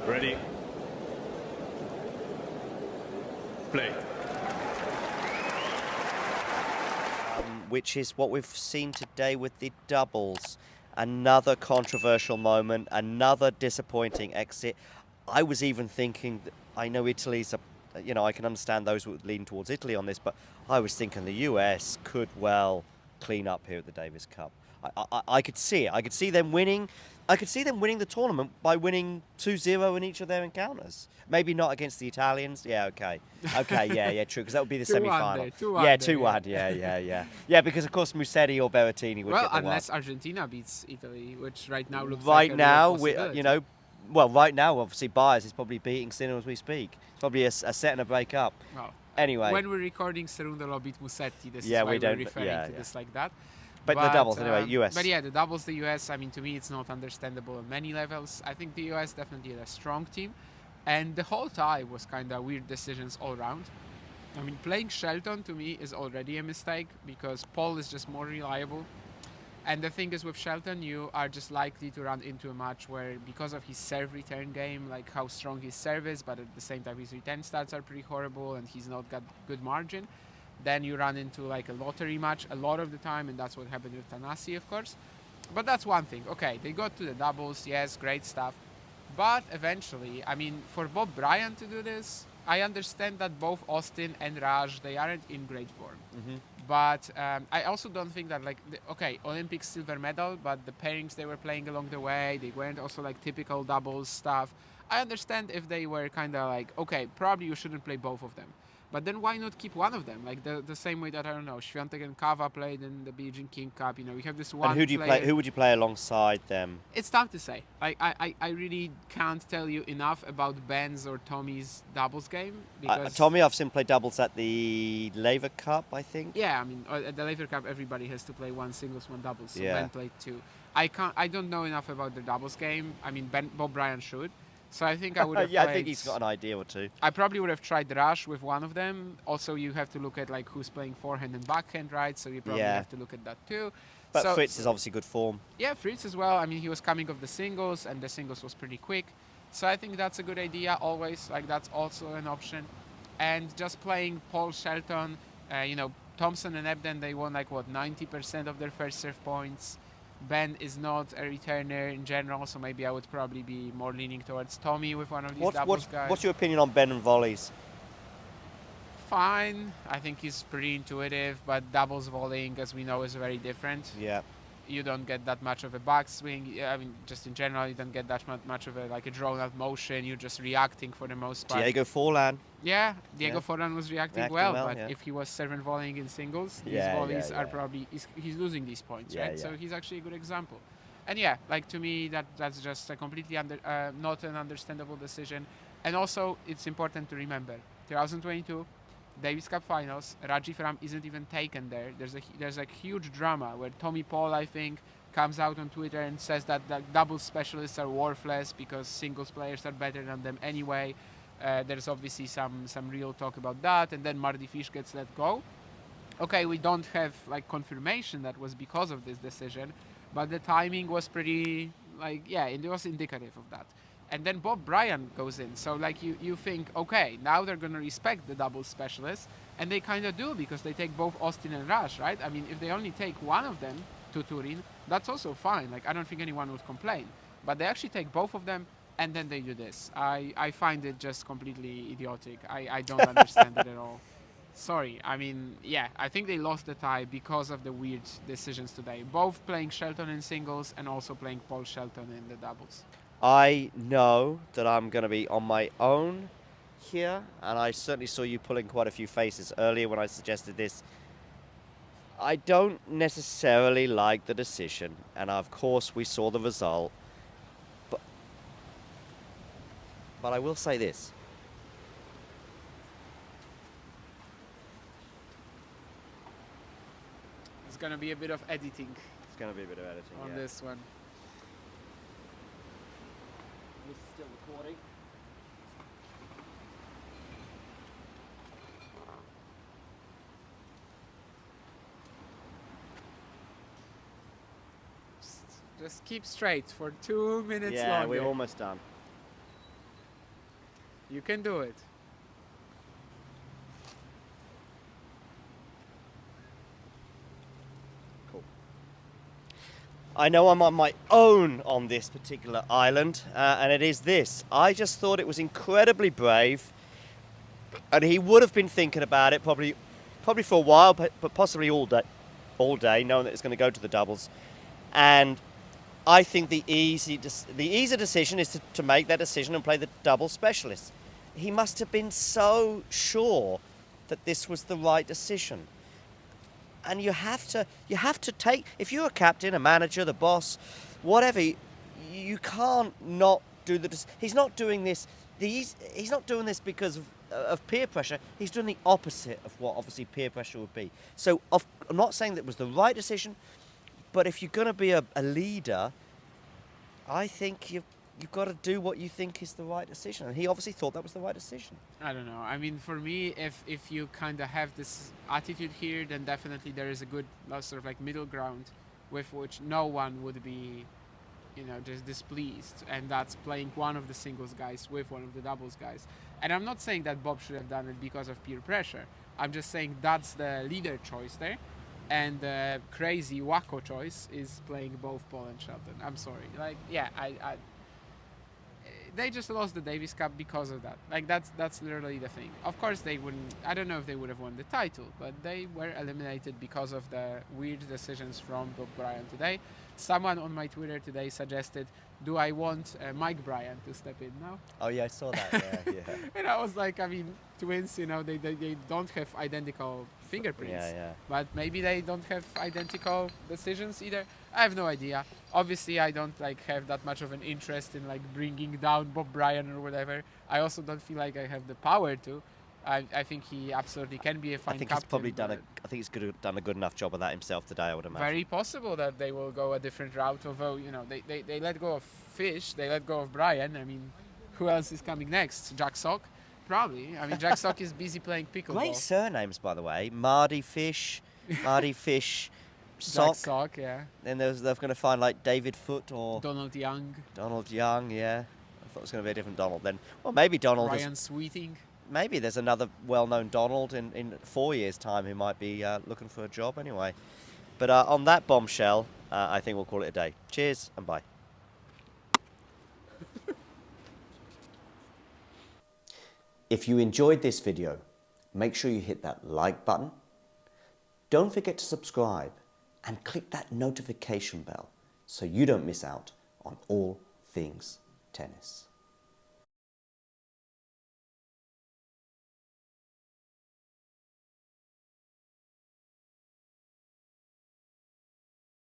Ready. Play. Which is what we've seen today with the doubles. Another controversial moment, another disappointing exit. I was even thinking, I know Italy's I can understand those who would lean towards Italy on this, but I was thinking the US could well clean up here at the Davis Cup. I could see it. I could see them winning. I could see them winning the tournament by winning 2-0 in each of their encounters. Maybe not against the Italians. Yeah, okay. Okay, yeah, true, because that would be the 2-1 semi-final. there, 2-1 Yeah, there, 2-1, yeah. Yeah, because, of course, Musetti or Berrettini would well, get the unless one. Argentina beats Italy, which right now looks Right like a now, real possibility. right now, obviously, Byers is probably beating Sinner as we speak. It's probably a set and a break up. Well, Anyway. when we're recording, Cerundolo beat Musetti. This Yeah, is why we we're don't- referring yeah, to yeah. this like that. But the doubles, anyway, US. But yeah, the doubles, the US, I mean, to me, it's not understandable on many levels. I think the US definitely had a strong team. And the whole tie was kind of weird decisions all around. I mean, playing Shelton, to me, is already a mistake because Paul is just more reliable. And the thing is, with Shelton, you are just likely to run into a match where, because of his serve return game, like how strong his serve is, but at the same time his return stats are pretty horrible and he's not got good margin, then you run into like a lottery match a lot of the time, and that's what happened with Tanasi, of course. But that's one thing. Okay, they got to the doubles, yes, great stuff. But eventually, I mean, for Bob Bryan to do this, I understand that both Austin and Raj, they aren't in great form. Mm-hmm. But I also don't think that, like, Olympic silver medal, but the pairings they were playing along the way, they weren't also like typical doubles stuff. I understand if they were kind of like, okay, probably you shouldn't play both of them. But then why not keep one of them? Like the same way that, I don't know, Świątek and Kava played in the Beijing King Cup. You know, we have this one And who do you player. play? Who would you play alongside them? It's tough to say. I really can't tell you enough about Ben's or Tommy's doubles game. Because Tommy, I've seen play doubles at the Laver Cup, I think. yeah, I mean, at the Laver Cup, everybody has to play one singles, one doubles. So Yeah. Ben played two. I don't know enough about the doubles game. I mean, Bob Bryan should. So I think I would have Yeah, played, I think he's got an idea or two. I probably would have tried Rush with one of them. Also, you have to look at like who's playing forehand and backhand, right? So you probably Yeah. have to look at that too. But So- Fritz is obviously good form. Yeah, Fritz as well. I mean, he was coming off the singles, and the singles was pretty quick. So I think that's a good idea always. Like, that's also an option. And just playing Paul Shelton, Thompson and Ebden, they won like, 90% of their first serve points. Ben is not a returner in general, so maybe I would probably be more leaning towards Tommy with one of these doubles guys. What's your opinion on Ben and volleys? Fine. I think he's pretty intuitive, but doubles volleying, as we know, is very different. Yeah. You don't get that much of a backswing. I mean, just in general, you don't get that much of a drawn-out motion. You're just reacting for the most part. Diego Forlan. Yeah, Diego Yeah. Forlan was reacting Reacting well, well, but yeah. if he was serve and volleying in singles, these Yeah, volleys yeah, are yeah. probably he's losing these points, Yeah, right? So yeah. he's actually a good example. And yeah, like to me, that's just a completely not an understandable decision. And also, it's important to remember, 2022. Davis Cup Finals, Krajicek Ram isn't even taken there. There's a huge drama where Tommy Paul, I think, comes out on Twitter and says that doubles specialists are worthless because singles players are better than them anyway. There's obviously some real talk about that, and then Marty Fish gets let go. Okay, we don't have like confirmation that was because of this decision, but the timing was pretty it was indicative of that. And then Bob Bryan goes in. So like you think, okay, now they're gonna respect the doubles specialists, and they kind of do because they take both Austin and Rush, right? I mean, if they only take one of them to Turin, that's also fine. Like, I don't think anyone would complain. But they actually take both of them, and then they do this. I find it just completely idiotic. I don't understand it at all. Sorry. I mean, yeah, I think they lost the tie because of the weird decisions today. Both playing Shelton in singles and also playing Paul Shelton in the doubles. I know that I'm going to be on my own here, and I certainly saw you pulling quite a few faces earlier when I suggested this. I don't necessarily like the decision, and of course we saw the result, but I will say this. It's going to be a bit of editing It's going to be a bit of editing, on this one. This is still recording. Just keep straight for 2 minutes Yeah, longer. we're almost done. You can do it. I know I'm on my own on this particular island, and it is this. I just thought it was incredibly brave, and he would have been thinking about it probably for a while, but possibly all day, knowing that it's going to go to the doubles. And I think the easy decision is to make that decision and play the double specialist. He must have been so sure that this was the right decision. And you have to take, if you're a captain, a manager, the boss, whatever, you can't not do he's not doing this. He's not doing this because of peer pressure. He's doing the opposite of what obviously peer pressure would be. So I'm not saying that it was the right decision, but if you're going to be a leader, I think you've got to do what you think is the right decision. And he obviously thought that was the right decision. I don't know. I mean, for me, if you kind of have this attitude here, then definitely there is a good sort of like middle ground with which no one would be, just displeased. And that's playing one of the singles guys with one of the doubles guys. And I'm not saying that Bob should have done it because of peer pressure. I'm just saying that's the leader choice there. And the crazy wacko choice is playing both Paul and Shelton. I'm sorry. Like, yeah, they just lost the Davis Cup because of that. Like, that's literally the thing. Of course, they wouldn't. I don't know if they would have won the title, but they were eliminated because of the weird decisions from Bob Bryan today. Someone on my Twitter today suggested, "Do I want Mike Bryan to step in now?" Oh yeah, I saw that. Yeah. And I was like, I mean, twins, they don't have identical fingerprints. Yeah. But maybe they don't have identical decisions either. I have no idea. Obviously, I don't have that much of an interest in bringing down Bob Bryan or whatever. I also don't feel like I have the power to. I think he absolutely can be a fine captain. I think he's done a good enough job of that himself today, I would imagine. Very possible that they will go a different route, although, they let go of Fish, they let go of Bryan. I mean, who else is coming next? Jack Sock? Probably. I mean, Jack Sock is busy playing pickleball. Great surnames, by the way. Marty Fish, Sock. Jack Sock, yeah. Then they're going to find David Foote or Donald Young. Donald Young, yeah. I thought it was going to be a different Donald then. Well, maybe Donald Ryan Sweeting. Maybe there's another well-known Donald in 4 years' time who might be looking for a job anyway. But on that bombshell, I think we'll call it a day. Cheers and bye. If you enjoyed this video, make sure you hit that like button. Don't forget to subscribe and click that notification bell so you don't miss out on all things tennis.